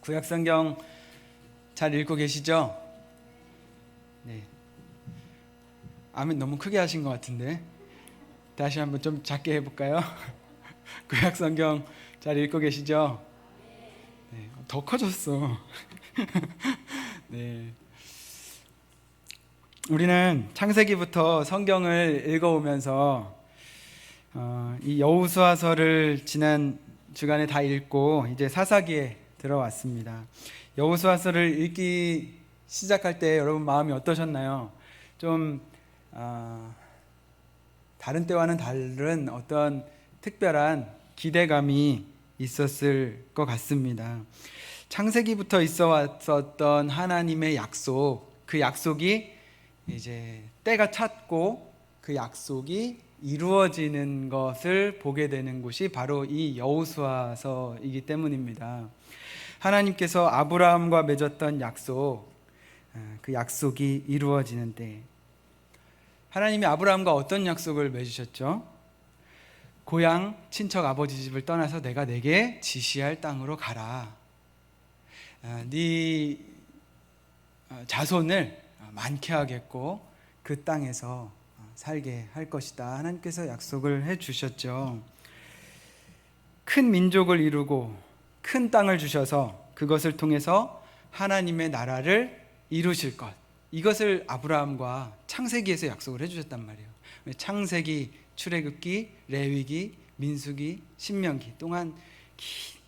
구약 성경 잘 읽고 계시죠? 네. 아멘 너무 크게 하신 것 같은데 다시 한번 좀 작게 해볼까요? 구약 성경 잘 읽고 계시죠? 네. 더 커졌어. 네. 우리는 창세기부터 성경을 읽어오면서 이 여호수아서를 지난 주간에 다 읽고 이제 사사기에 들어왔습니다. 여호수아서를 읽기 시작할 때 여러분 마음이 어떠셨나요? 좀 다른 때와는 다른 어떤 특별한 기대감이 있었을 것 같습니다. 창세기부터 있어 왔었던 하나님의 약속, 그 약속이 이제 때가 찼고 그 약속이 이루어지는 것을 보게 되는 곳이 바로 이 여호수아서이기 때문입니다. 하나님께서 아브라함과 맺었던 약속, 그 약속이 이루어지는데 하나님이 아브라함과 어떤 약속을 맺으셨죠? 고향 친척 아버지 집을 떠나서 내가 내게 지시할 땅으로 가라. 네 자손을 많게 하겠고 그 땅에서 살게 할 것이다. 하나님께서 약속을 해주셨죠. 큰 민족을 이루고 큰 땅을 주셔서 그것을 통해서 하나님의 나라를 이루실 것, 이것을 아브라함과 창세기에서 약속을 해주셨단 말이에요. 창세기, 출애굽기, 레위기, 민수기, 신명기 동안 긴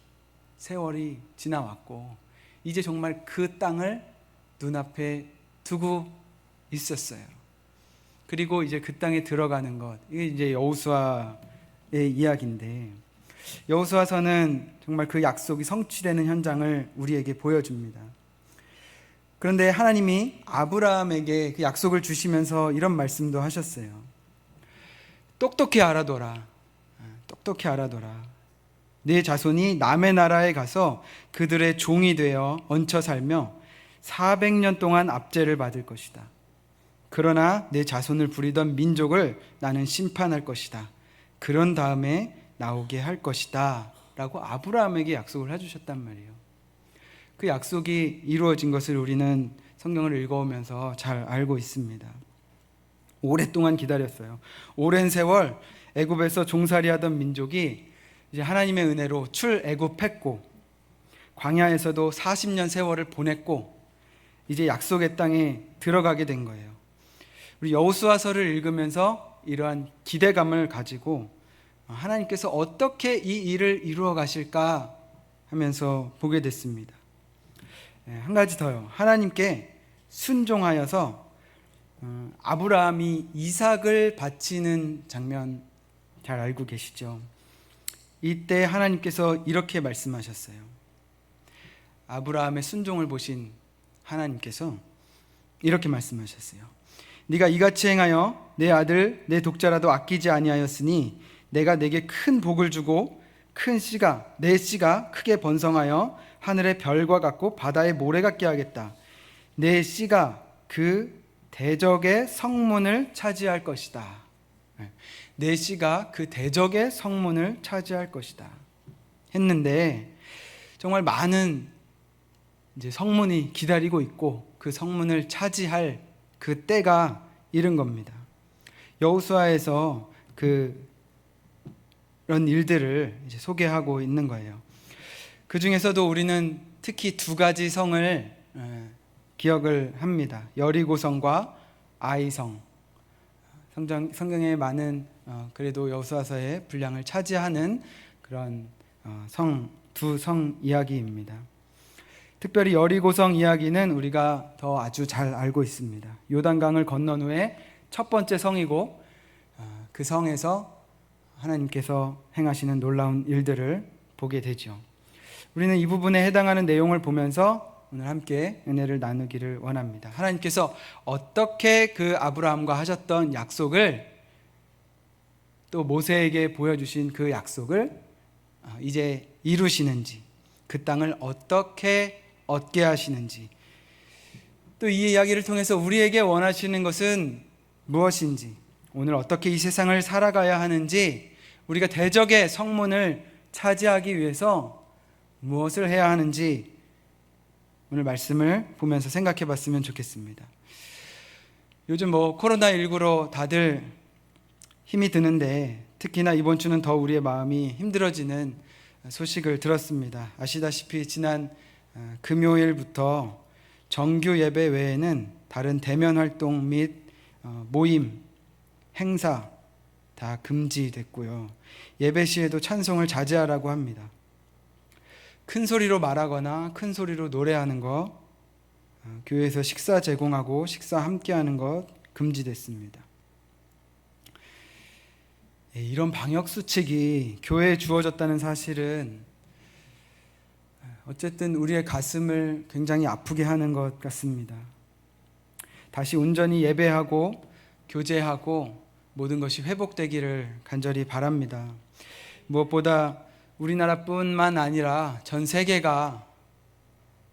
세월이 지나왔고 이제 정말 그 땅을 눈앞에 두고 있었어요. 그리고 이제 그 땅에 들어가는 것, 이게 이제 여호수아의 이야기인데 여호수아서는 정말 그 약속이 성취되는 현장을 우리에게 보여줍니다. 그런데 하나님이 아브라함에게 그 약속을 주시면서 이런 말씀도 하셨어요. 똑똑히 알아둬라. 똑똑히 알아둬라. 네 자손이 남의 나라에 가서 그들의 종이 되어 얹혀 살며 400년 동안 압제를 받을 것이다. 그러나 내 자손을 부리던 민족을 나는 심판할 것이다. 그런 다음에 나오게 할 것이다. 라고 아브라함에게 약속을 해주셨단 말이에요. 그 약속이 이루어진 것을 우리는 성경을 읽어오면서 잘 알고 있습니다. 오랫동안 기다렸어요. 오랜 세월 애굽에서 종살이하던 민족이 이제 하나님의 은혜로 출애굽했고 광야에서도 40년 세월을 보냈고 이제 약속의 땅에 들어가게 된 거예요. 우리 여호수아서를 읽으면서 이러한 기대감을 가지고 하나님께서 어떻게 이 일을 이루어 가실까 하면서 보게 됐습니다. 한 가지 더요. 하나님께 순종하여서 아브라함이 이삭을 바치는 장면 잘 알고 계시죠? 이때 하나님께서 이렇게 말씀하셨어요. 아브라함의 순종을 보신 하나님께서 이렇게 말씀하셨어요. 네가 이같이 행하여 내 아들 내 독자라도 아끼지 아니하였으니 내가 내게 큰 복을 주고 내 씨가 크게 번성하여 하늘의 별과 같고 바다의 모래 같게 하겠다. 내 씨가 그 대적의 성문을 차지할 것이다. 내 씨가 그 대적의 성문을 차지할 것이다. 했는데 정말 많은 이제 성문이 기다리고 있고 그 성문을 차지할 그 때가 이른 겁니다. 여호수아에서 그런 일들을 이제 소개하고 있는 거예요. 그 중에서도 우리는 특히 두 가지 성을 기억을 합니다. 여리고성과 아이성. 성경에 많은 그래도 여호수아서의 분량을 차지하는 그런 두 성 이야기입니다. 특별히 여리고성 이야기는 우리가 더 아주 잘 알고 있습니다. 요단강을 건넌 후에 첫 번째 성이고 그 성에서 하나님께서 행하시는 놀라운 일들을 보게 되죠. 우리는 이 부분에 해당하는 내용을 보면서 오늘 함께 은혜를 나누기를 원합니다. 하나님께서 어떻게 그 아브라함과 하셨던 약속을 또 모세에게 보여주신 그 약속을 이제 이루시는지, 그 땅을 어떻게 얻게 하시는지, 또 이 이야기를 통해서 우리에게 원하시는 것은 무엇인지, 오늘 어떻게 이 세상을 살아가야 하는지, 우리가 대적의 성문을 차지하기 위해서 무엇을 해야 하는지 오늘 말씀을 보면서 생각해 봤으면 좋겠습니다. 요즘 코로나19로 다들 힘이 드는데 특히나 이번 주는 더 우리의 마음이 힘들어지는 소식을 들었습니다. 아시다시피 지난 금요일부터 정규 예배 외에는 다른 대면 활동 및 모임, 행사 다 금지됐고요. 예배 시에도 찬송을 자제하라고 합니다. 큰 소리로 말하거나 큰 소리로 노래하는 것, 교회에서 식사 제공하고 식사 함께하는 것 금지됐습니다. 이런 방역 수칙이 교회에 주어졌다는 사실은 어쨌든 우리의 가슴을 굉장히 아프게 하는 것 같습니다. 다시 온전히 예배하고 교제하고 모든 것이 회복되기를 간절히 바랍니다. 무엇보다 우리나라뿐만 아니라 전 세계가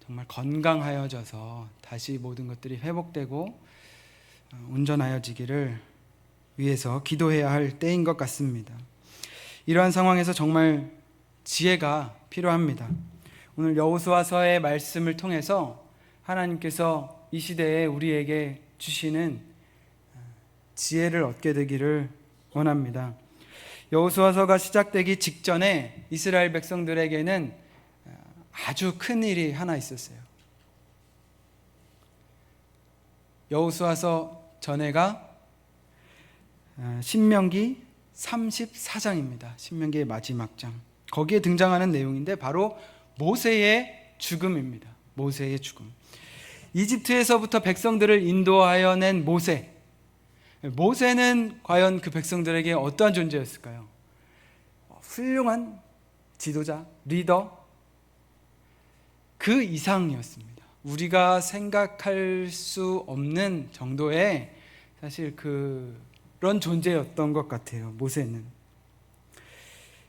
정말 건강하여져서 다시 모든 것들이 회복되고 온전하여지기를 위해서 기도해야 할 때인 것 같습니다. 이러한 상황에서 정말 지혜가 필요합니다. 오늘 여호수아서의 말씀을 통해서 하나님께서 이 시대에 우리에게 주시는 지혜를 얻게 되기를 원합니다. 여호수아서가 시작되기 직전에 이스라엘 백성들에게는 아주 큰 일이 하나 있었어요. 여호수아서 전에가 신명기 34장입니다. 신명기의 마지막 장. 거기에 등장하는 내용인데 바로 모세의 죽음입니다. 모세의 죽음. 이집트에서부터 백성들을 인도하여 낸 모세. 모세는 과연 그 백성들에게 어떠한 존재였을까요? 훌륭한 지도자, 리더, 그 이상이었습니다. 우리가 생각할 수 없는 정도의 사실 그런 존재였던 것 같아요. 모세는.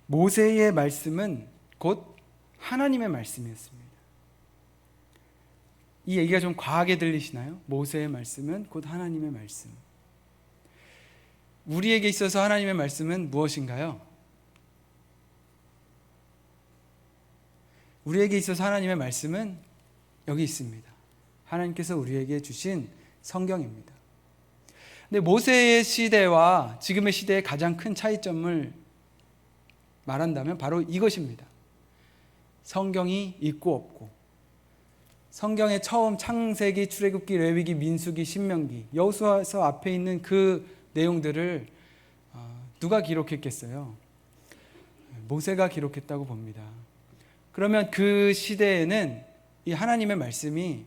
모세의 말씀은 곧 하나님의 말씀이었습니다. 이 얘기가 좀 과하게 들리시나요? 모세의 말씀은 곧 하나님의 말씀. 우리에게 있어서 하나님의 말씀은 무엇인가요? 우리에게 있어서 하나님의 말씀은 여기 있습니다. 하나님께서 우리에게 주신 성경입니다. 근데 모세의 시대와 지금의 시대의 가장 큰 차이점을 말한다면 바로 이것입니다. 성경이 있고 없고. 성경의 처음 창세기, 출애굽기, 레위기, 민수기, 신명기, 여호수아서 앞에 있는 그 내용들을 누가 기록했겠어요? 모세가 기록했다고 봅니다. 그러면 그 시대에는 이 하나님의 말씀이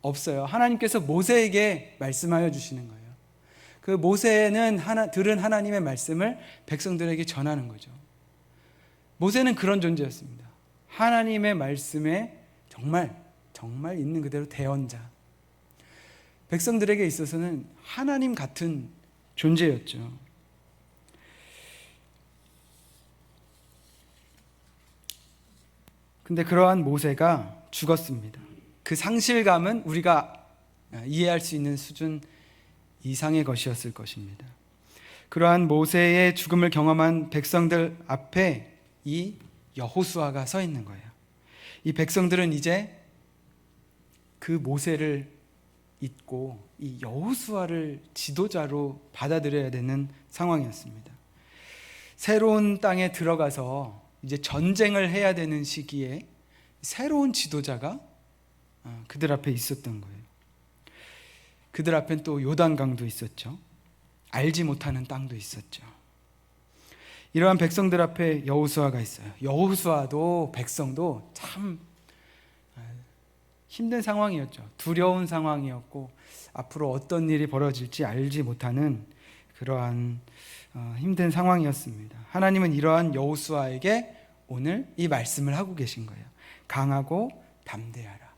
없어요. 하나님께서 모세에게 말씀하여 주시는 거예요. 그 모세는 들은 하나님의 말씀을 백성들에게 전하는 거죠. 모세는 그런 존재였습니다. 하나님의 말씀에 정말 있는 그대로 대언자. 백성들에게 있어서는 하나님 같은 존재였죠. 근데 그러한 모세가 죽었습니다. 그 상실감은 우리가 이해할 수 있는 수준 이상의 것이었을 것입니다. 그러한 모세의 죽음을 경험한 백성들 앞에 이 여호수아가 서 있는 거예요. 이 백성들은 이제 그 모세를 잊고 이 여호수아를 지도자로 받아들여야 되는 상황이었습니다. 새로운 땅에 들어가서 이제 전쟁을 해야 되는 시기에 새로운 지도자가 그들 앞에 있었던 거예요. 그들 앞엔 또 요단강도 있었죠. 알지 못하는 땅도 있었죠. 이러한 백성들 앞에 여호수아가 있어요. 여호수아도 백성도 참 힘든 상황이었죠. 두려운 상황이었고 앞으로 어떤 일이 벌어질지 알지 못하는 그러한 힘든 상황이었습니다. 하나님은 이러한 여호수아에게 오늘 이 말씀을 하고 계신 거예요. 강하고 담대하라.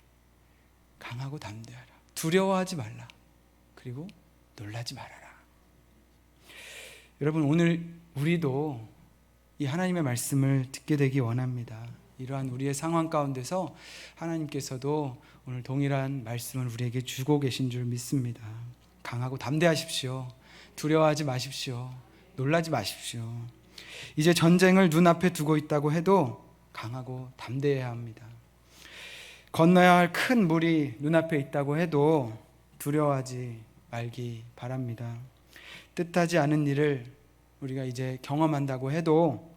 강하고 담대하라. 두려워하지 말라. 그리고 놀라지 말아라. 여러분, 오늘 우리도 이 하나님의 말씀을 듣게 되기 원합니다. 이러한 우리의 상황 가운데서 하나님께서도 오늘 동일한 말씀을 우리에게 주고 계신 줄 믿습니다. 강하고 담대하십시오. 두려워하지 마십시오. 놀라지 마십시오. 이제 전쟁을 눈앞에 두고 있다고 해도 강하고 담대해야 합니다. 건너야 할 큰 물이 눈앞에 있다고 해도 두려워하지 말기 바랍니다. 뜻하지 않은 일을 우리가 이제 경험한다고 해도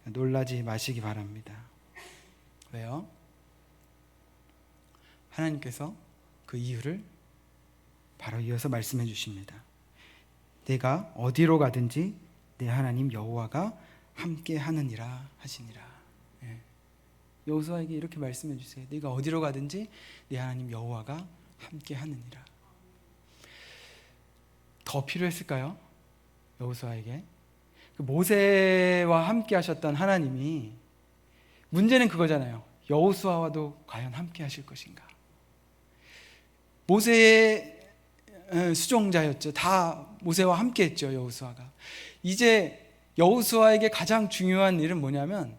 놀라지 마시기 바랍니다. 왜요? 하나님께서 그 이유를 바로 이어서 말씀해 주십니다. 내가 어디로 가든지 내 하나님 여호와가 함께 하느니라 하시니라. 여호수아에게 이렇게 말씀해 주세요. 네가 어디로 가든지 네 하나님 여호와가 함께 하느니라. 더 필요했을까요? 여호수아에게 그 모세와 함께 하셨던 하나님이, 문제는 그거잖아요. 여호수아와도 과연 함께 하실 것인가? 모세의 수종자였죠. 다 모세와 함께 했죠, 여호수아가. 이제 여호수아에게 가장 중요한 일은 뭐냐면,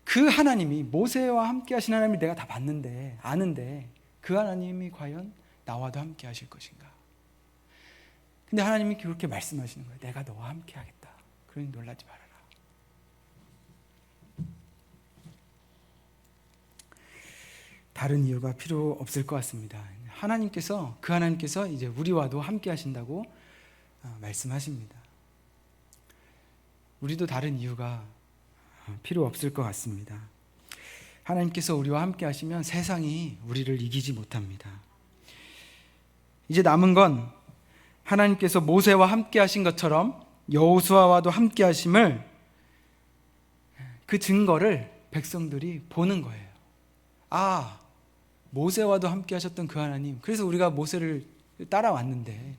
그 하나님이, 모세와 함께 하신 하나님을 내가 다 봤는데, 아는데 그 하나님이 과연 나와도 함께 하실 것인가? 근데 하나님이 그렇게 말씀하시는 거예요. 내가 너와 함께 하겠다. 그러니 놀라지 말아라. 다른 이유가 필요 없을 것 같습니다. 그 하나님께서 이제 우리와도 함께 하신다고 말씀하십니다. 우리도 다른 이유가 필요 없을 것 같습니다. 하나님께서 우리와 함께 하시면 세상이 우리를 이기지 못합니다. 이제 남은 건 하나님께서 모세와 함께 하신 것처럼 여호수아와도 함께 하심을, 그 증거를 백성들이 보는 거예요. 아, 모세와도 함께 하셨던 그 하나님, 그래서 우리가 모세를 따라왔는데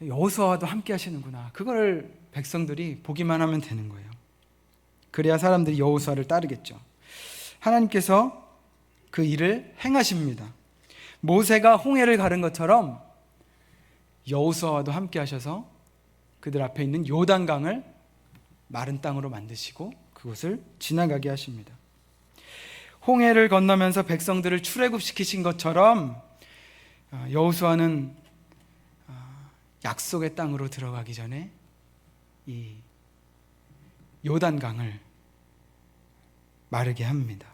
여호수아와도 함께 하시는구나. 그걸 백성들이 보기만 하면 되는 거예요. 그래야 사람들이 여호수아를 따르겠죠. 하나님께서 그 일을 행하십니다. 모세가 홍해를 가른 것처럼 여호수아와도 함께 하셔서 그들 앞에 있는 요단강을 마른 땅으로 만드시고 그곳을 지나가게 하십니다. 홍해를 건너면서 백성들을 출애굽시키신 것처럼 여호수아는 약속의 땅으로 들어가기 전에 이 요단강을 마르게 합니다.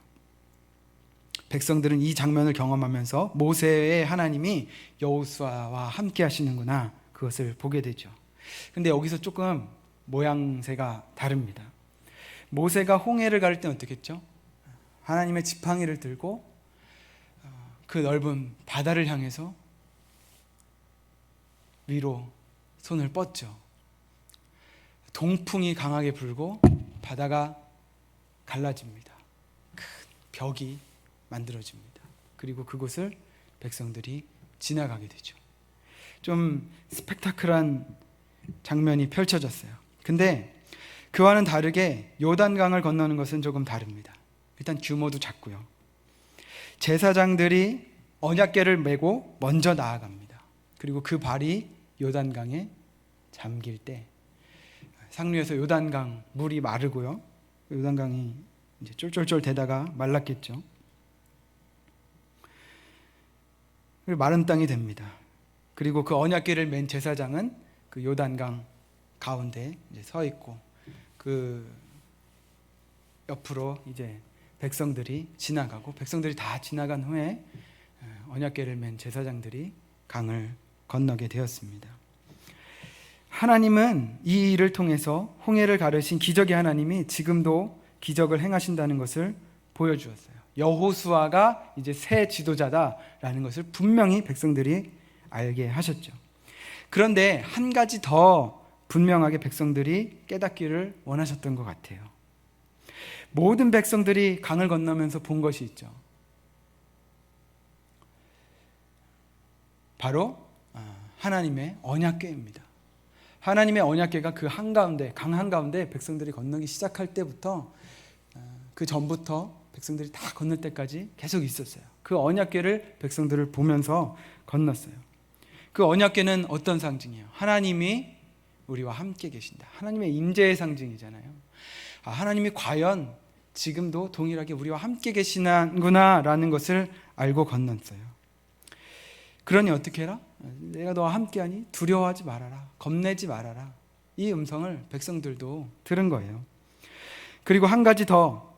백성들은 이 장면을 경험하면서 모세의 하나님이 여호수아와 함께 하시는구나, 그것을 보게 되죠. 근데 여기서 조금 모양새가 다릅니다. 모세가 홍해를 가를 때는 어떻게 했죠? 하나님의 지팡이를 들고 그 넓은 바다를 향해서 위로 손을 뻗죠. 동풍이 강하게 불고 바다가 갈라집니다. 큰 벽이 만들어집니다. 그리고 그곳을 백성들이 지나가게 되죠. 좀 스펙타클한 장면이 펼쳐졌어요. 근데 그와는 다르게 요단강을 건너는 것은 조금 다릅니다. 일단 규모도 작고요. 제사장들이 언약궤를 메고 먼저 나아갑니다. 그리고 그 발이 요단강에 잠길 때 상류에서 요단강 물이 마르고요. 요단강이 이제 쫄쫄쫄 대다가 말랐겠죠. 그리고 마른 땅이 됩니다. 그리고 그 언약궤를 맨 제사장은 그 요단강 가운데 이제 서 있고, 그 옆으로 이제 백성들이 지나가고, 백성들이 다 지나간 후에 언약궤를 맨 제사장들이 강을 건너게 되었습니다. 하나님은 이 일을 통해서 홍해를 가르신 기적의 하나님이 지금도 기적을 행하신다는 것을 보여주었어요. 여호수아가 이제 새 지도자다라는 것을 분명히 백성들이 알게 하셨죠. 그런데 한 가지 더 분명하게 백성들이 깨닫기를 원하셨던 것 같아요. 모든 백성들이 강을 건너면서 본 것이 있죠. 바로 하나님의 언약궤입니다. 하나님의 언약궤가 그 한가운데, 강 한가운데 백성들이 건너기 시작할 때부터, 그 전부터 백성들이 다 건널 때까지 계속 있었어요. 그 언약궤를 백성들을 보면서 건넜어요. 그 언약궤는 어떤 상징이에요? 하나님이 우리와 함께 계신다. 하나님의 임재의 상징이잖아요. 하나님이 과연 지금도 동일하게 우리와 함께 계시는구나 라는 것을 알고 건넜어요. 그러니 어떻게 해라? 내가 너와 함께하니 두려워하지 말아라. 겁내지 말아라. 이 음성을 백성들도 들은 거예요. 그리고 한 가지 더,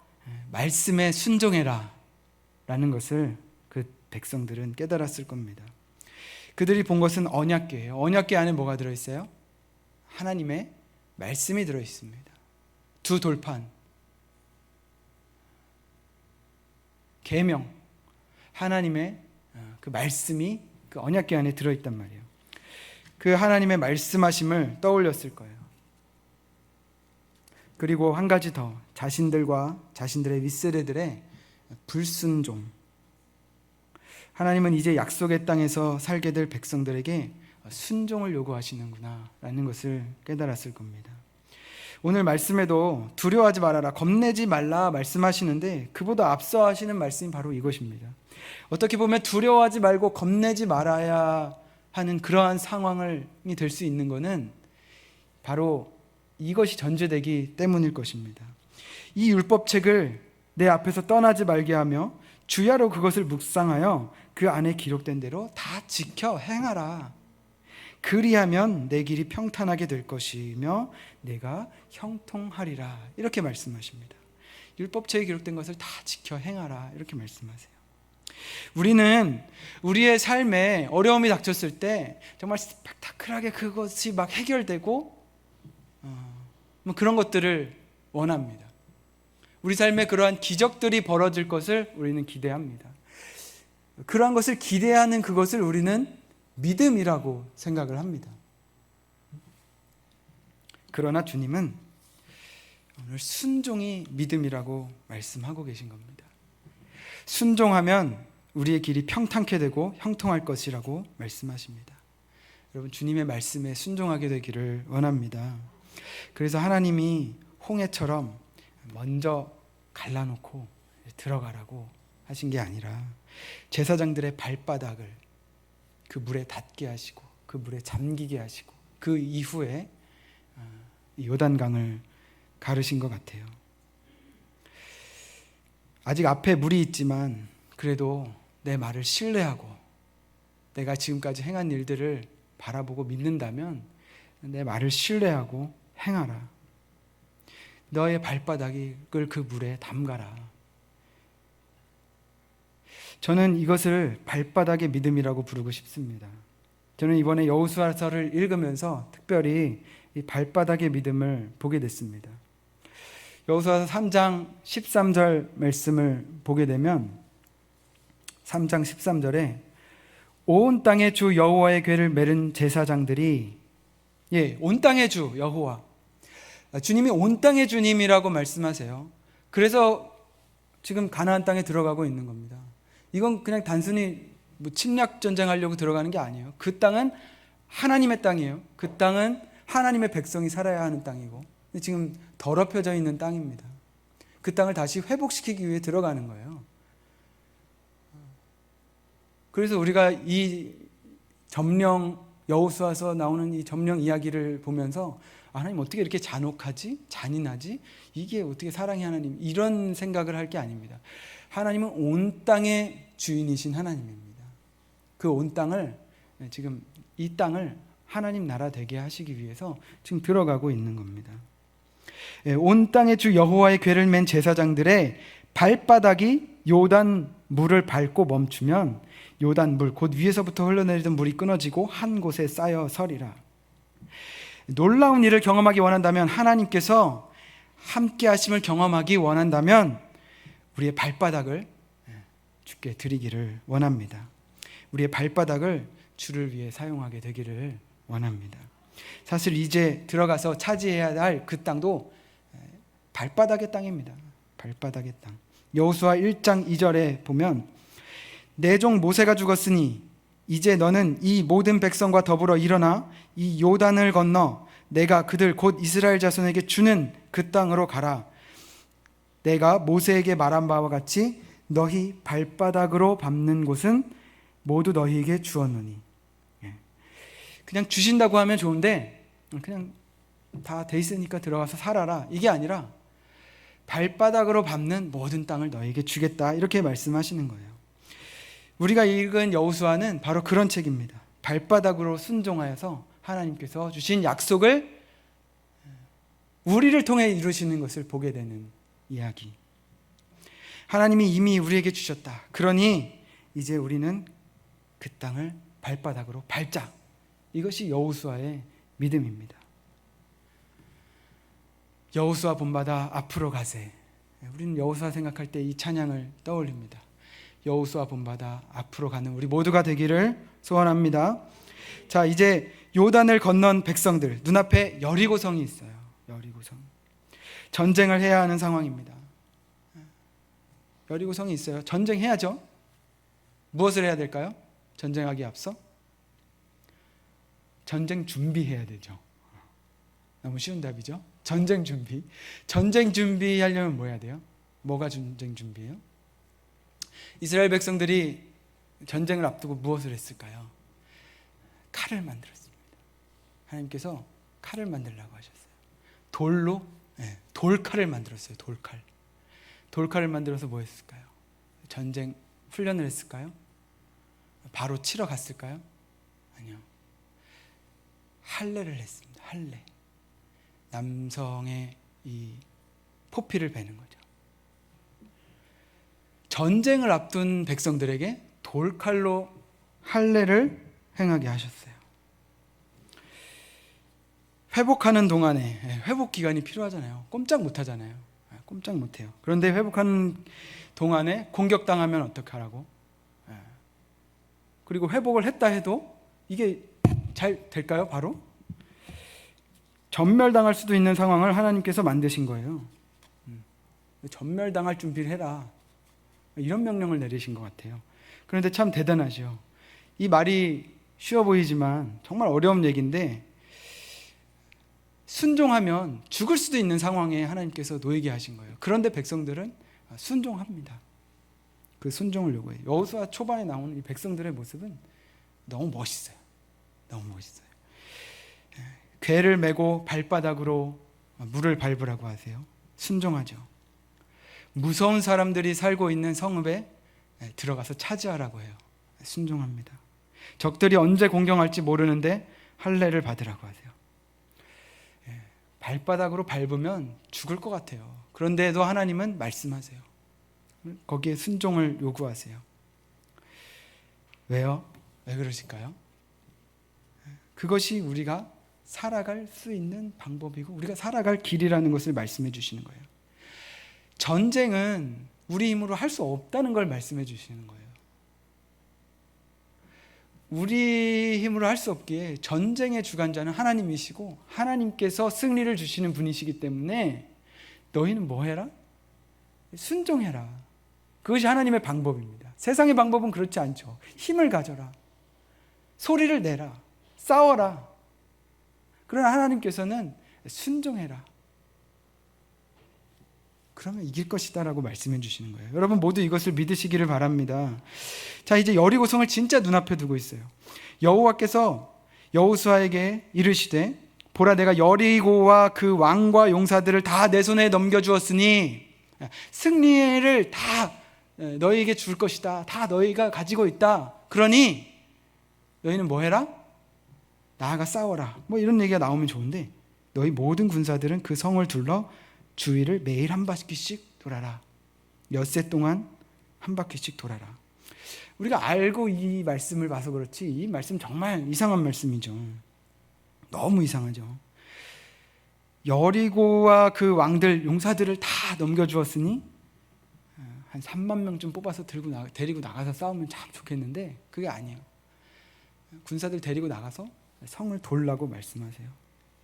말씀에 순종해라 라는 것을 그 백성들은 깨달았을 겁니다. 그들이 본 것은 언약궤예요. 언약궤 안에 뭐가 들어있어요? 하나님의 말씀이 들어있습니다. 두 돌판, 계명, 하나님의 그 말씀이 그 언약궤 안에 들어있단 말이에요. 그 하나님의 말씀하심을 떠올렸을 거예요. 그리고 한 가지 더, 자신들과 자신들의 윗세대들의 불순종. 하나님은 이제 약속의 땅에서 살게 될 백성들에게 순종을 요구하시는구나 라는 것을 깨달았을 겁니다. 오늘 말씀에도 두려워하지 말아라, 겁내지 말라 말씀하시는데 그보다 앞서 하시는 말씀이 바로 이것입니다. 어떻게 보면 두려워하지 말고 겁내지 말아야 하는 그러한 상황이 될 수 있는 것은 바로 이것이 전제되기 때문일 것입니다. 이 율법책을 내 앞에서 떠나지 말게 하며 주야로 그것을 묵상하여 그 안에 기록된 대로 다 지켜 행하라. 그리하면 내 길이 평탄하게 될 것이며 내가 형통하리라. 이렇게 말씀하십니다. 율법책에 기록된 것을 다 지켜 행하라. 이렇게 말씀하세요. 우리는 우리의 삶에 어려움이 닥쳤을 때 정말 스펙타클하게 그것이 막 해결되고 뭐 그런 것들을 원합니다. 우리 삶에 그러한 기적들이 벌어질 것을 우리는 기대합니다. 그러한 것을 기대하는 그것을 우리는 믿음이라고 생각을 합니다. 그러나 주님은 오늘 순종이 믿음이라고 말씀하고 계신 겁니다. 순종하면 우리의 길이 평탄케 되고 형통할 것이라고 말씀하십니다. 여러분, 주님의 말씀에 순종하게 되기를 원합니다. 그래서 하나님이 홍해처럼 먼저 갈라놓고 들어가라고 하신 게 아니라 제사장들의 발바닥을 그 물에 닿게 하시고 그 물에 잠기게 하시고 그 이후에 요단강을 가르신 것 같아요. 아직 앞에 물이 있지만 그래도 내 말을 신뢰하고 내가 지금까지 행한 일들을 바라보고 믿는다면 내 말을 신뢰하고 행하라. 너의 발바닥을 그 물에 담가라. 저는 이것을 발바닥의 믿음이라고 부르고 싶습니다. 저는 이번에 여호수아서를 읽으면서 특별히 이 발바닥의 믿음을 보게 됐습니다. 여호수아서 3장 13절 말씀을 보게 되면 3장 13절에 온 땅의 주 여호와의 궤를 메른 제사장들이 온 땅의 주 여호와, 주님이 온 땅의 주님이라고 말씀하세요. 그래서 지금 가나안 땅에 들어가고 있는 겁니다. 이건 그냥 단순히 침략 전쟁하려고 들어가는 게 아니에요. 그 땅은 하나님의 땅이에요. 그 땅은 하나님의 백성이 살아야 하는 땅이고 지금 더럽혀져 있는 땅입니다. 그 땅을 다시 회복시키기 위해 들어가는 거예요. 그래서 우리가 이 점령, 여호수아서 나오는 이 점령 이야기를 보면서 하나님 어떻게 이렇게 잔혹하지? 잔인하지? 이게 어떻게 사랑의 하나님? 이런 생각을 할 게 아닙니다. 하나님은 온 땅의 주인이신 하나님입니다. 그 온 땅을, 지금 이 땅을 하나님 나라 되게 하시기 위해서 지금 들어가고 있는 겁니다. 온 땅의 주 여호와의 궤를 맨 제사장들의 발바닥이 요단 물을 밟고 멈추면 요단 물, 곧 위에서부터 흘러내리던 물이 끊어지고 한 곳에 쌓여 서리라. 놀라운 일을 경험하기 원한다면, 하나님께서 함께 하심을 경험하기 원한다면 우리의 발바닥을 주께 드리기를 원합니다. 우리의 발바닥을 주를 위해 사용하게 되기를 원합니다. 사실 이제 들어가서 차지해야 할 그 땅도 발바닥의 땅입니다. 발바닥의 땅. 여호수아 1장 2절에 보면 내 종 모세가 죽었으니 이제 너는 이 모든 백성과 더불어 일어나 이 요단을 건너 내가 그들 곧 이스라엘 자손에게 주는 그 땅으로 가라. 내가 모세에게 말한 바와 같이 너희 발바닥으로 밟는 곳은 모두 너희에게 주었노니. 그냥 주신다고 하면 좋은데 그냥 다 돼 있으니까 들어가서 살아라, 이게 아니라 발바닥으로 밟는 모든 땅을 너희에게 주겠다, 이렇게 말씀하시는 거예요. 우리가 읽은 여호수아는 바로 그런 책입니다. 발바닥으로 순종하여서 하나님께서 주신 약속을 우리를 통해 이루시는 것을 보게 되는 이야기. 하나님이 이미 우리에게 주셨다. 그러니 이제 우리는 그 땅을 발바닥으로 밟자. 이것이 여호수아의 믿음입니다. 여호수아 본받아 앞으로 가세. 우리는 여호수아 생각할 때 이 찬양을 떠올립니다. 여호수아 본받아 앞으로 가는 우리 모두가 되기를 소원합니다. 자, 이제 요단을 건넌 백성들, 눈앞에 여리고성이 있어요. 여리고성. 전쟁을 해야 하는 상황입니다. 여리고성이 있어요. 전쟁해야죠. 무엇을 해야 될까요? 전쟁하기에 앞서 전쟁 준비해야 되죠. 너무 쉬운 답이죠. 전쟁 준비. 전쟁 준비하려면 뭐 해야 돼요? 뭐가 전쟁 준비예요? 이스라엘 백성들이 전쟁을 앞두고 무엇을 했을까요? 칼을 만들었습니다. 하나님께서 칼을 만들라고 하셨어요. 돌로, 돌칼을 만들었어요. 돌칼. 돌칼을 만들어서 뭐 했을까요? 전쟁 훈련을 했을까요? 바로 치러 갔을까요? 아니요. 할례를 했습니다. 할례. 남성의 이 포피를 베는 거죠. 전쟁을 앞둔 백성들에게 돌칼로 할례를 행하게 하셨어요. 회복하는 동안에, 회복 기간이 필요하잖아요. 꼼짝 못 하잖아요. 꼼짝 못 해요. 그런데 회복하는 동안에 공격당하면 어떻게 하라고? 그리고 회복을 했다 해도 이게 잘 될까요? 바로? 전멸당할 수도 있는 상황을 하나님께서 만드신 거예요. 전멸당할 준비를 해라. 이런 명령을 내리신 것 같아요. 그런데 참 대단하죠. 이 말이 쉬워 보이지만 정말 어려운 얘기인데, 순종하면 죽을 수도 있는 상황에 하나님께서 놓이게 하신 거예요. 그런데 백성들은 순종합니다. 그 순종을 요구해요. 여호수아 초반에 나오는 이 백성들의 모습은 너무 멋있어요. 너무 멋있어요. 궤를 메고 발바닥으로 물을 밟으라고 하세요. 순종하죠. 무서운 사람들이 살고 있는 성읍에 들어가서 차지하라고 해요. 순종합니다. 적들이 언제 공격할지 모르는데 할례를 받으라고 하세요. 발바닥으로 밟으면 죽을 것 같아요. 그런데도 하나님은 말씀하세요. 거기에 순종을 요구하세요. 왜요? 왜 그러실까요? 그것이 우리가 살아갈 수 있는 방법이고 우리가 살아갈 길이라는 것을 말씀해 주시는 거예요. 전쟁은 우리 힘으로 할 수 없다는 걸 말씀해 주시는 거예요. 우리 힘으로 할 수 없기에 전쟁의 주관자는 하나님이시고 하나님께서 승리를 주시는 분이시기 때문에 너희는 뭐 해라? 순종해라. 그것이 하나님의 방법입니다. 세상의 방법은 그렇지 않죠. 힘을 가져라. 소리를 내라. 싸워라. 그러나 하나님께서는 순종해라. 그러면 이길 것이다 라고 말씀해 주시는 거예요. 여러분 모두 이것을 믿으시기를 바랍니다. 자, 이제 여리고성을 진짜 눈앞에 두고 있어요. 여호와께서 여호수아에게 이르시되 보라, 내가 여리고와 그 왕과 용사들을 다 내 손에 넘겨주었으니 승리를 다 너희에게 줄 것이다. 다 너희가 가지고 있다. 그러니 너희는 뭐 해라? 나아가 싸워라. 뭐 이런 얘기가 나오면 좋은데, 너희 모든 군사들은 그 성을 둘러 주위를 매일 한 바퀴씩 돌아라. 엿새 동안 한 바퀴씩 돌아라. 우리가 알고 이 말씀을 봐서 그렇지 이 말씀 정말 이상한 말씀이죠. 너무 이상하죠. 여리고와 그 왕들 용사들을 다 넘겨주었으니 한 3만 명쯤 뽑아서 데리고 나가서 싸우면 참 좋겠는데 그게 아니에요. 군사들 데리고 나가서 성을 돌라고 말씀하세요.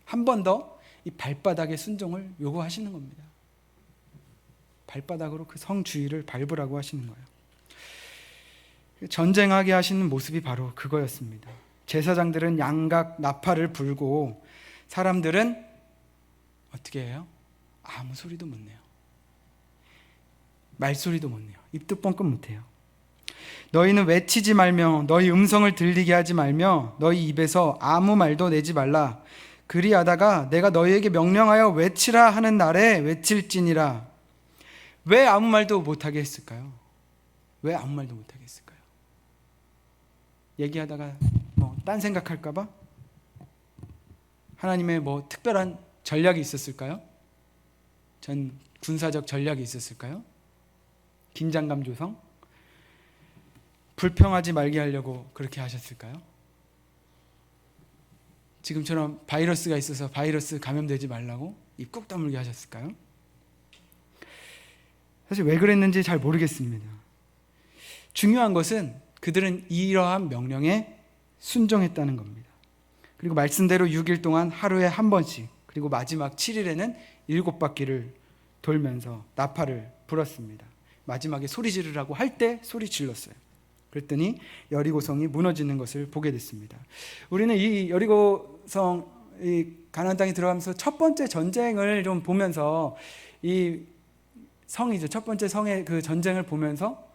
한 번 더 이 발바닥의 순종을 요구하시는 겁니다. 발바닥으로 그 성 주위를 밟으라고 하시는 거예요. 전쟁하게 하시는 모습이 바로 그거였습니다. 제사장들은 양각 나팔을 불고 사람들은 어떻게 해요? 아무 소리도 못 내요. 말소리도 못 내요. 입도 뻥끗 못 해요. 너희는 외치지 말며 너희 음성을 들리게 하지 말며 너희 입에서 아무 말도 내지 말라. 그리하다가 내가 너희에게 명령하여 외치라 하는 날에 외칠지니라. 왜 아무 말도 못하게 했을까요? 왜 아무 말도 못하게 했을까요? 얘기하다가 딴 생각할까 봐? 하나님의 특별한 전략이 있었을까요? 전 군사적 전략이 있었을까요? 긴장감 조성? 불평하지 말게 하려고 그렇게 하셨을까요? 지금처럼 바이러스가 있어서 바이러스 감염되지 말라고 입 꾹 다물게 하셨을까요? 사실 왜 그랬는지 잘 모르겠습니다. 중요한 것은 그들은 이러한 명령에 순종했다는 겁니다. 그리고 말씀대로 6일 동안 하루에 한 번씩, 그리고 마지막 7일에는 7바퀴를 돌면서 나팔을 불었습니다. 마지막에 소리 지르라고 할 때 소리 질렀어요. 그랬더니 여리고성이 무너지는 것을 보게 됐습니다. 우리는 이 여리고성, 이 가나안 땅에 들어가면서 첫 번째 전쟁을 좀 보면서, 이 성이죠, 첫 번째 성의 그 전쟁을 보면서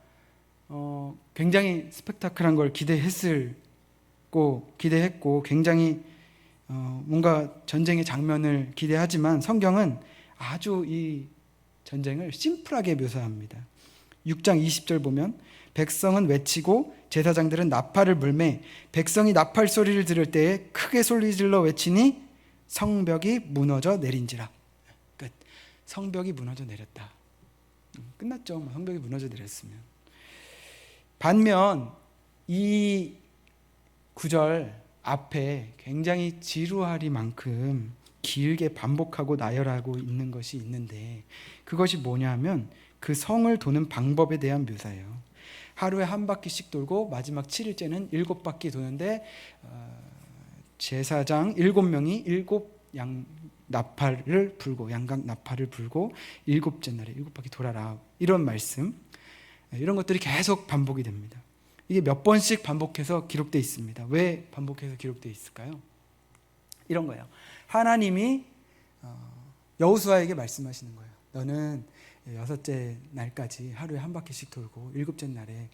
굉장히 스펙타클한 걸 기대했고 굉장히 뭔가 전쟁의 장면을 기대하지만 성경은 아주 이 전쟁을 심플하게 묘사합니다. 6장 20절 보면 백성은 외치고 제사장들은 나팔을 불매 백성이 나팔 소리를 들을 때에 크게 소리질러 외치니 성벽이 무너져 내린지라. 끝. 성벽이 무너져 내렸다. 끝났죠. 성벽이 무너져 내렸으면. 반면 이 구절 앞에 굉장히 지루하리만큼 길게 반복하고 나열하고 있는 것이 있는데, 그것이 뭐냐면 그 성을 도는 방법에 대한 묘사예요. 하루에 한 바퀴씩 돌고 마지막 7일째는 7바퀴 도는데 제사장 7명이 7 나팔을 불고, 양각 나팔을 불고 7째 날에 7바퀴 돌아라, 이런 말씀, 이런 것들이 계속 반복이 됩니다. 이게 몇 번씩 반복해서 기록되어 있습니다. 왜 반복해서 기록되어 있을까요? 이런 거예요. 하나님이 여호수아에게 말씀하시는 거예요. 너는 6째 날까지 하루에 한 바퀴씩 돌고 7째 날에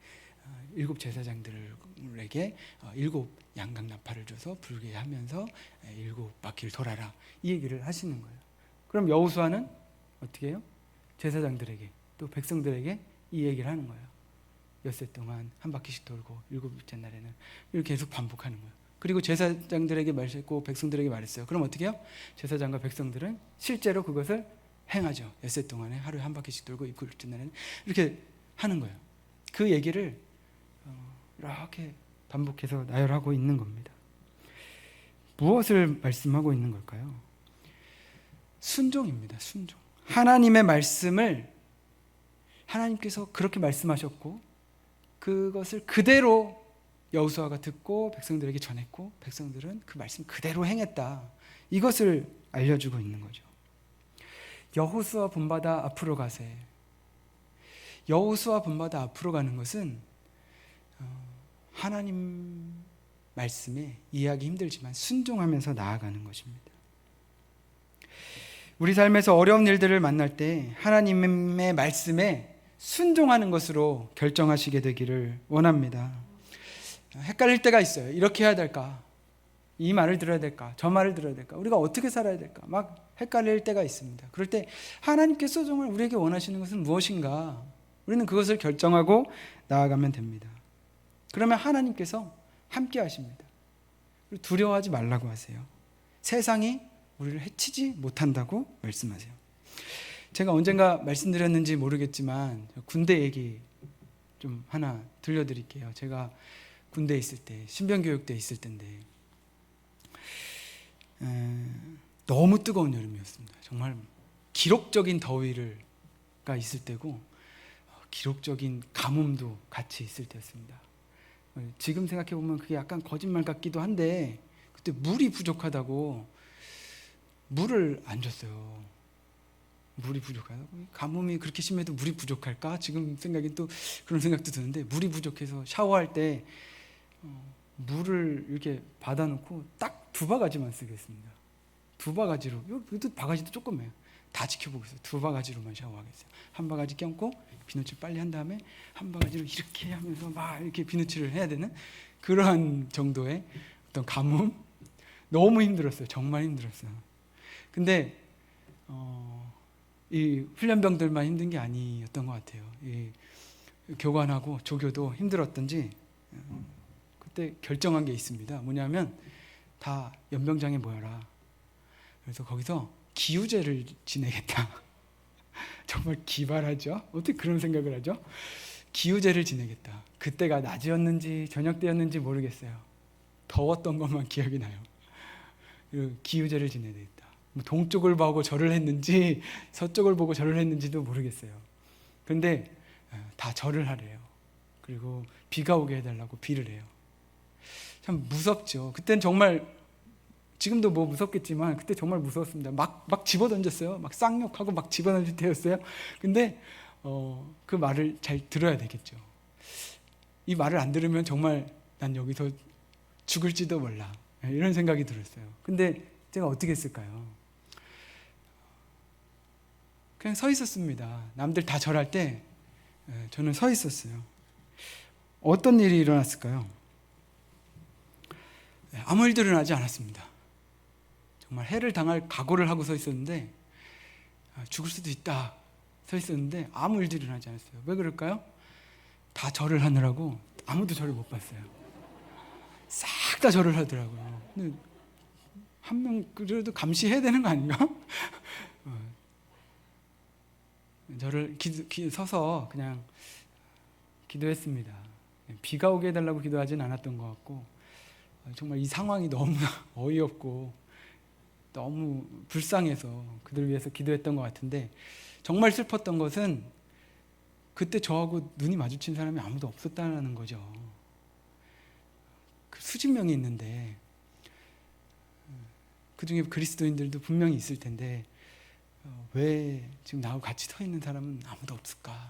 7 제사장들에게 7 양각 나팔을 줘서 불게 하면서 7바퀴를 돌아라, 이 얘기를 하시는 거예요. 그럼 여호수아는 어떻게 해요? 제사장들에게 또 백성들에게 이 얘기를 하는 거예요. 엿새 동안 한 바퀴씩 돌고 7째 날에는 이렇게 계속 반복하는 거예요. 그리고 제사장들에게 말했고 백성들에게 말했어요. 그럼 어떻게 해요? 제사장과 백성들은 실제로 그것을 행하죠. 엿새 동안에 하루에 한 바퀴씩 돌고 7째 날에는 이렇게 하는 거예요. 그 얘기를 이렇게 반복해서 나열하고 있는 겁니다. 무엇을 말씀하고 있는 걸까요? 순종입니다. 순종. 하나님의 말씀을 하나님께서 그렇게 말씀하셨고 그것을 그대로 여호수아가 듣고 백성들에게 전했고 백성들은 그 말씀 그대로 행했다, 이것을 알려주고 있는 거죠. 여호수아 본받아 앞으로 가세. 여호수아 본받아 앞으로 가는 것은 하나님 말씀에 이해하기 힘들지만 순종하면서 나아가는 것입니다. 우리 삶에서 어려운 일들을 만날 때 하나님의 말씀에 순종하는 것으로 결정하시게 되기를 원합니다. 헷갈릴 때가 있어요. 이렇게 해야 될까? 이 말을 들어야 될까? 저 말을 들어야 될까? 우리가 어떻게 살아야 될까? 막 헷갈릴 때가 있습니다. 그럴 때 하나님께서 정말 우리에게 원하시는 것은 무엇인가? 우리는 그것을 결정하고 나아가면 됩니다. 그러면 하나님께서 함께 하십니다. 두려워하지 말라고 하세요. 세상이 우리를 해치지 못한다고 말씀하세요. 제가 언젠가 말씀드렸는지 모르겠지만 군대 얘기 좀 하나 들려드릴게요. 제가 군대에 있을 때, 신병교육대에 있을 때인데 너무 뜨거운 여름이었습니다. 정말 기록적인 더위가 있을 때고 기록적인 가뭄도 같이 있을 때였습니다. 지금 생각해보면 그게 약간 거짓말 같기도 한데 그때 물이 부족하다고 물을 안 줬어요. 물이 부족하다고. 가뭄이 그렇게 심해도 물이 부족할까? 지금 생각엔 또 그런 생각도 드는데, 물이 부족해서 샤워할 때 물을 이렇게 받아놓고 딱 2바가지만 쓰겠습니다. 2바가지로. 이것도 바가지도 조그매요. 다 지켜보고 있어요. 2바가지로만 샤워하겠어요. 한 바가지 껴안고 비누칠 빨리 한 다음에 한 바가지로 이렇게 하면서 막 이렇게 비누칠을 해야 되는 그러한 정도의 어떤 가뭄. 너무 힘들었어요. 정말 힘들었어요. 근데 이 훈련병들만 힘든 게 아니었던 것 같아요. 이 교관하고 조교도 힘들었던지 그때 결정한 게 있습니다. 뭐냐면 다 연병장에 모여라. 그래서 거기서 기우제를 지내겠다. 정말 기발하죠? 어떻게 그런 생각을 하죠? 기우제를 지내겠다. 그때가 낮이었는지 저녁 때였는지 모르겠어요. 더웠던 것만 기억이 나요. 기우제를 지내야 되겠다. 뭐 동쪽을 보고 절을 했는지 서쪽을 보고 절을 했는지도 모르겠어요. 근데 다 절을 하래요. 그리고 비가 오게 해달라고 비를 해요. 참 무섭죠. 그땐 정말, 지금도 뭐 무섭겠지만 그때 정말 무서웠습니다. 막 집어던졌어요. 막 쌍욕하고 막 집어던질 때였어요. 근데 그 말을 잘 들어야 되겠죠. 이 말을 안 들으면 정말 난 여기서 죽을지도 몰라, 이런 생각이 들었어요. 근데 제가 어떻게 했을까요? 그냥 서 있었습니다. 남들 다 절할 때 저는 서 있었어요. 어떤 일이 일어났을까요? 아무 일도 일어나지 않았습니다. 정말 해를 당할 각오를 하고 서 있었는데, 죽을 수도 있다 서 있었는데 아무 일도 일어나지 않았어요. 왜 그럴까요? 다 절을 하느라고 아무도 절을 못 봤어요. 싹 다 절을 하더라고요. 근데 한 명 그래도 감시해야 되는 거 아닌가? 저를 서서 그냥 기도했습니다. 비가 오게 해달라고 기도하진 않았던 것 같고, 정말 이 상황이 너무 어이없고 너무 불쌍해서 그들을 위해서 기도했던 것 같은데, 정말 슬펐던 것은 그때 저하고 눈이 마주친 사람이 아무도 없었다는 거죠. 그 수십 명이 있는데 그 중에 그리스도인들도 분명히 있을 텐데 왜 지금 나하고 같이 서 있는 사람은 아무도 없을까?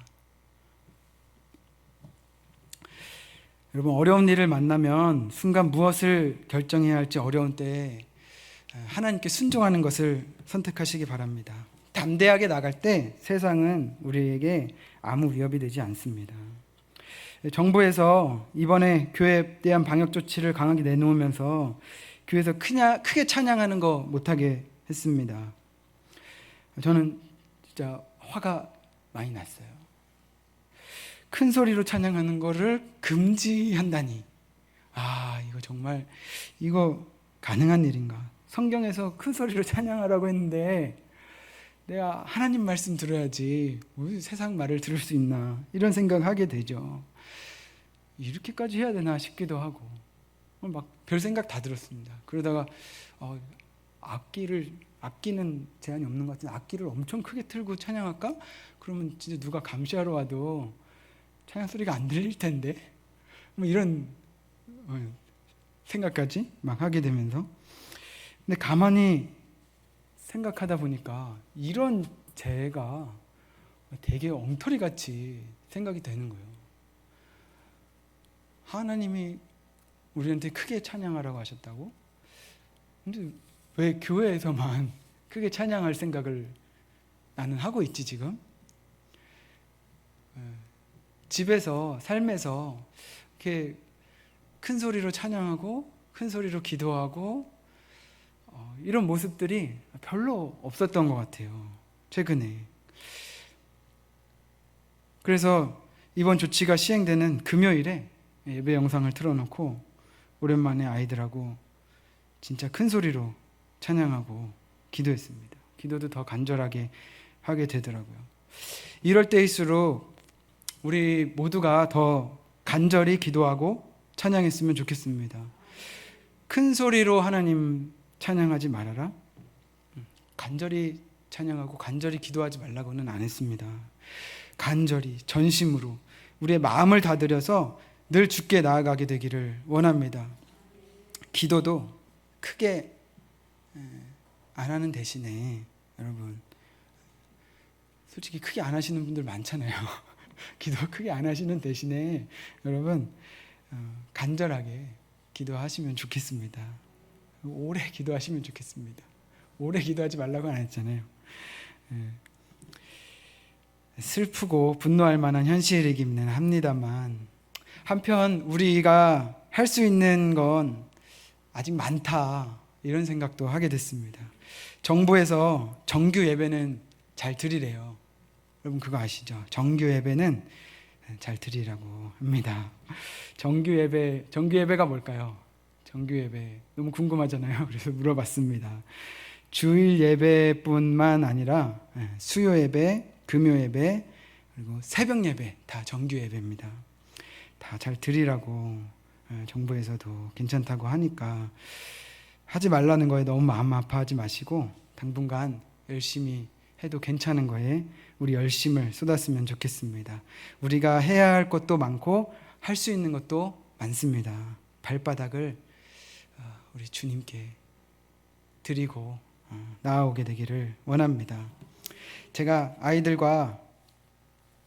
여러분, 어려운 일을 만나면 순간 무엇을 결정해야 할지 어려운 때에 하나님께 순종하는 것을 선택하시기 바랍니다. 담대하게 나갈 때 세상은 우리에게 아무 위협이 되지 않습니다. 정부에서 이번에 교회에 대한 방역 조치를 강하게 내놓으면서 교회에서 크게 찬양하는 거 못하게 했습니다. 저는 진짜 화가 많이 났어요. 큰 소리로 찬양하는 거를 금지한다니, 이거 정말, 이거 가능한 일인가? 성경에서 큰 소리로 찬양하라고 했는데 내가 하나님 말씀 들어야지 왜 세상 말을 들을 수 있나, 이런 생각하게 되죠. 이렇게까지 해야 되나 싶기도 하고, 막 별 생각 다 들었습니다. 그러다가 악기는 제한이 없는 것 같은데 악기를 엄청 크게 틀고 찬양할까? 그러면 진짜 누가 감시하러 와도 찬양 소리가 안 들릴 텐데, 뭐 이런 생각까지 막 하게 되면서, 근데 가만히 생각하다 보니까 이런 죄가 되게 엉터리 같이 생각이 되는 거예요. 하나님이 우리한테 크게 찬양하라고 하셨다고? 근데 왜 교회에서만 크게 찬양할 생각을 나는 하고 있지 지금? 집에서, 삶에서 이렇게 큰 소리로 찬양하고 큰 소리로 기도하고 이런 모습들이 별로 없었던 것 같아요, 최근에. 그래서 이번 조치가 시행되는 금요일에 예배 영상을 틀어놓고 오랜만에 아이들하고 진짜 큰 소리로 찬양하고 기도했습니다. 기도도 더 간절하게 하게 되더라고요. 이럴 때일수록 우리 모두가 더 간절히 기도하고 찬양했으면 좋겠습니다. 큰 소리로 하나님 찬양하지 말아라, 간절히 찬양하고 간절히 기도하지 말라고는 안 했습니다. 간절히 전심으로 우리의 마음을 다들여서 늘 주께 나아가게 되기를 원합니다. 기도도 크게 안 하는 대신에, 여러분 솔직히 크게 안 하시는 분들 많잖아요. 기도 크게 안 하시는 대신에 여러분 간절하게 기도하시면 좋겠습니다. 오래 기도하시면 좋겠습니다. 오래 기도하지 말라고 안 했잖아요. 슬프고 분노할 만한 현실이기는 합니다만, 한편 우리가 할 수 있는 건 아직 많다, 이런 생각도 하게 됐습니다. 정부에서 정규 예배는 잘 드리래요. 여러분 그거 아시죠? 정규 예배는 잘 드리라고 합니다. 정규 예배가 뭘까요? 정규 예배 너무 궁금하잖아요. 그래서 물어봤습니다. 주일 예배뿐만 아니라 수요 예배, 금요 예배 그리고 새벽 예배 다 정규 예배입니다. 다 잘 드리라고 정부에서도 괜찮다고 하니까 하지 말라는 거에 너무 마음 아파하지 마시고 당분간 열심히 해도 괜찮은 거에 우리 열심을 쏟았으면 좋겠습니다. 우리가 해야 할 것도 많고 할 수 있는 것도 많습니다. 발바닥을 우리 주님께 드리고 나아오게 되기를 원합니다. 제가 아이들과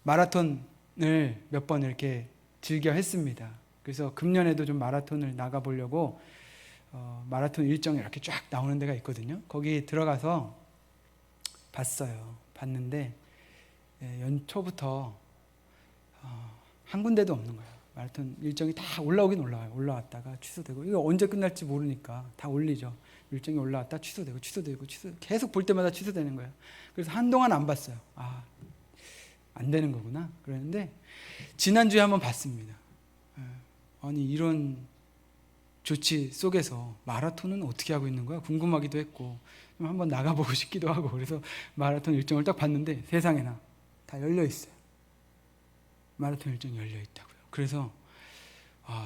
마라톤을 몇 번 이렇게 즐겨 했습니다. 그래서 금년에도 좀 마라톤을 나가보려고 마라톤 일정이 이렇게 쫙 나오는 데가 있거든요. 거기 들어가서 봤는데 연초부터 한 군데도 없는 거예요. 마라톤 일정이 다 올라오긴 올라와요. 올라왔다가 취소되고, 이거 언제 끝날지 모르니까 다 올리죠. 일정이 올라왔다 취소되고 계속 볼 때마다 취소되는 거예요. 그래서 한동안 안 봤어요. 안 되는 거구나 그랬는데 지난주에 한번 봤습니다. 아니 이런 조치 속에서 마라톤은 어떻게 하고 있는 거야 궁금하기도 했고 좀 한번 나가보고 싶기도 하고, 그래서 마라톤 일정을 딱 봤는데 세상에나 다 열려 있어요. 마라톤 일정이 열려 있다고요. 그래서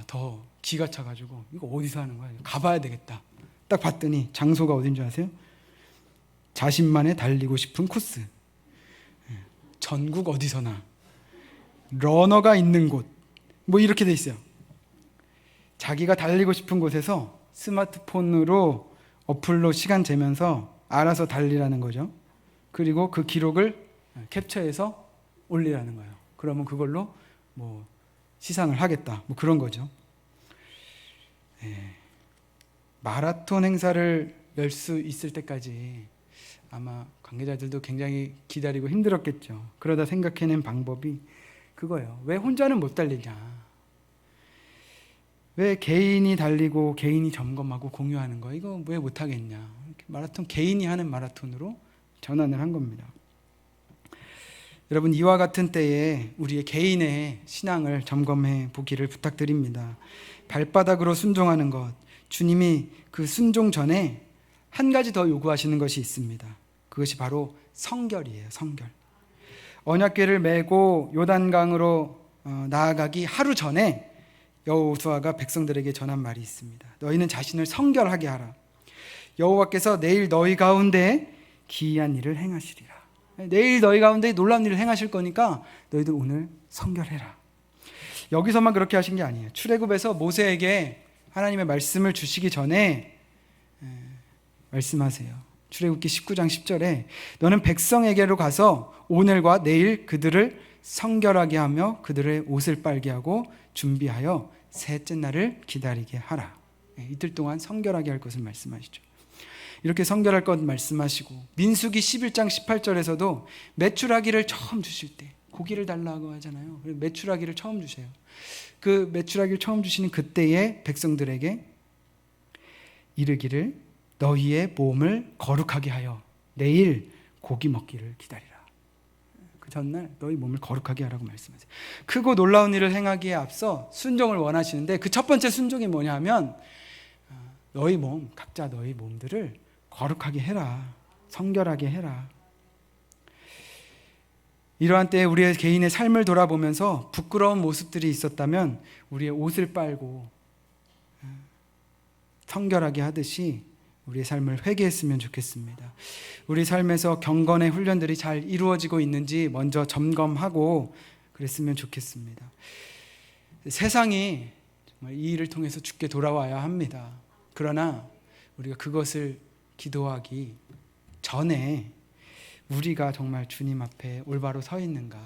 더 기가 차가지고 이거 어디서 하는 거야, 가봐야 되겠다. 딱 봤더니 장소가 어딘지 아세요? 자신만의 달리고 싶은 코스, 전국 어디서나 러너가 있는 곳, 뭐 이렇게 돼 있어요. 자기가 달리고 싶은 곳에서 스마트폰으로 어플로 시간 재면서 알아서 달리라는 거죠. 그리고 그 기록을 캡처해서 올리라는 거예요. 그러면 그걸로 뭐 시상을 하겠다, 뭐 그런 거죠. 마라톤 행사를 열 수 있을 때까지 아마 관계자들도 굉장히 기다리고 힘들었겠죠. 그러다 생각해낸 방법이 그거예요. 왜 혼자는 못 달리냐? 왜 개인이 달리고 개인이 점검하고 공유하는 거, 이거 왜 못하겠냐? 마라톤 개인이 하는 마라톤으로 전환을 한 겁니다. 여러분, 이와 같은 때에 우리의 개인의 신앙을 점검해 보기를 부탁드립니다. 발바닥으로 순종하는 것, 주님이 그 순종 전에 한 가지 더 요구하시는 것이 있습니다. 그것이 바로 성결이에요. 성결. 언약궤를 메고 요단강으로 나아가기 하루 전에 여호수아가 백성들에게 전한 말이 있습니다. 너희는 자신을 성결하게 하라. 여호와께서 내일 너희 가운데 기이한 일을 행하시리라. 내일 너희 가운데 놀라운 일을 행하실 거니까 너희들 오늘 성결해라. 여기서만 그렇게 하신 게 아니에요. 출애굽에서 모세에게 하나님의 말씀을 주시기 전에 말씀하세요. 출애굽기 19장 10절에 너는 백성에게로 가서 오늘과 내일 그들을 성결하게 하며 그들의 옷을 빨게 하고 준비하여 셋째 날을 기다리게 하라. 이틀 동안 성결하게 할 것을 말씀하시죠. 이렇게 성결할 것 말씀하시고, 민수기 11장 18절에서도 메추라기를 처음 주실 때 고기를 달라고 하잖아요. 메추라기를 처음 주세요. 그 메추라기를 처음 주시는 그때에 백성들에게 이르기를 너희의 몸을 거룩하게 하여 내일 고기 먹기를 기다리라. 그 전날 너희 몸을 거룩하게 하라고 말씀하세요. 크고 놀라운 일을 행하기에 앞서 순종을 원하시는데 그 첫 번째 순종이 뭐냐면 너희 몸, 각자 너희 몸들을 거룩하게 해라. 성결하게 해라. 이러한 때에 우리의 개인의 삶을 돌아보면서 부끄러운 모습들이 있었다면 우리의 옷을 빨고 성결하게 하듯이 우리의 삶을 회개했으면 좋겠습니다. 우리 삶에서 경건의 훈련들이 잘 이루어지고 있는지 먼저 점검하고 그랬으면 좋겠습니다. 세상이 정말 이 일을 통해서 주께 돌아와야 합니다. 그러나 우리가 그것을 기도하기 전에 우리가 정말 주님 앞에 올바로 서 있는가,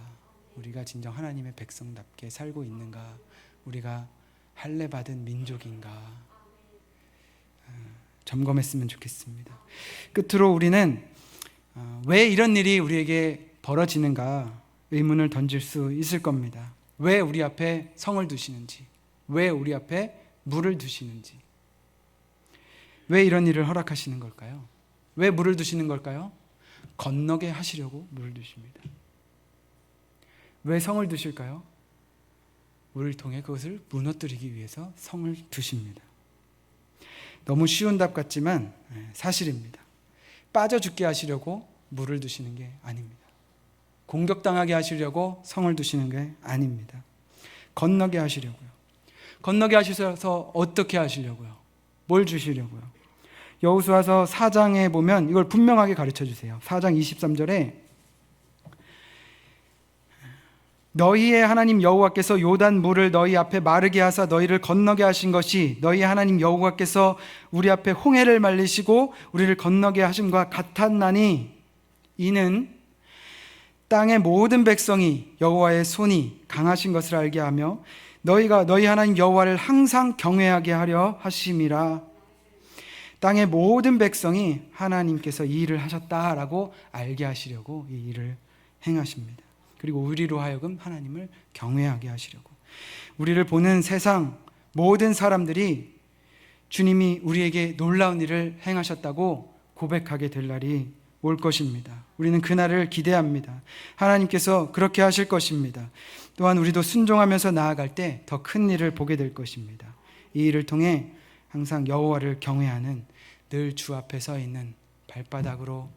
우리가 진정 하나님의 백성답게 살고 있는가, 우리가 할례 받은 민족인가 점검했으면 좋겠습니다. 끝으로 우리는 왜 이런 일이 우리에게 벌어지는가 의문을 던질 수 있을 겁니다. 왜 우리 앞에 성을 두시는지, 왜 우리 앞에 물을 두시는지, 왜 이런 일을 허락하시는 걸까요? 왜 물을 두시는 걸까요? 건너게 하시려고 물을 두십니다. 왜 성을 두실까요? 물을 통해 그것을 무너뜨리기 위해서 성을 두십니다. 너무 쉬운 답 같지만 사실입니다. 빠져 죽게 하시려고 물을 두시는 게 아닙니다. 공격당하게 하시려고 성을 두시는 게 아닙니다. 건너게 하시려고요. 건너게 하셔서 어떻게 하시려고요? 뭘 주시려고요? 여호수아서 4장에 보면 이걸 분명하게 가르쳐 주세요. 4장 23절에 너희의 하나님 여호와께서 요단 물을 너희 앞에 마르게 하사 너희를 건너게 하신 것이 너희 하나님 여호와께서 우리 앞에 홍해를 말리시고 우리를 건너게 하심과 같았나니 이는 땅의 모든 백성이 여호와의 손이 강하신 것을 알게 하며 너희가 너희 하나님 여호와를 항상 경외하게 하려 하심이라. 땅의 모든 백성이 하나님께서 이 일을 하셨다라고 알게 하시려고 이 일을 행하십니다. 그리고 우리로 하여금 하나님을 경외하게 하시려고. 우리를 보는 세상 모든 사람들이 주님이 우리에게 놀라운 일을 행하셨다고 고백하게 될 날이 올 것입니다. 우리는 그날을 기대합니다. 하나님께서 그렇게 하실 것입니다. 또한 우리도 순종하면서 나아갈 때 더 큰 일을 보게 될 것입니다. 이 일을 통해 항상 여호와를 경외하는, 늘 주 앞에 서 있는, 발바닥으로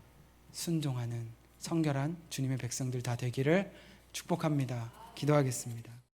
순종하는 성결한 주님의 백성들 다 되기를 축복합니다. 기도하겠습니다.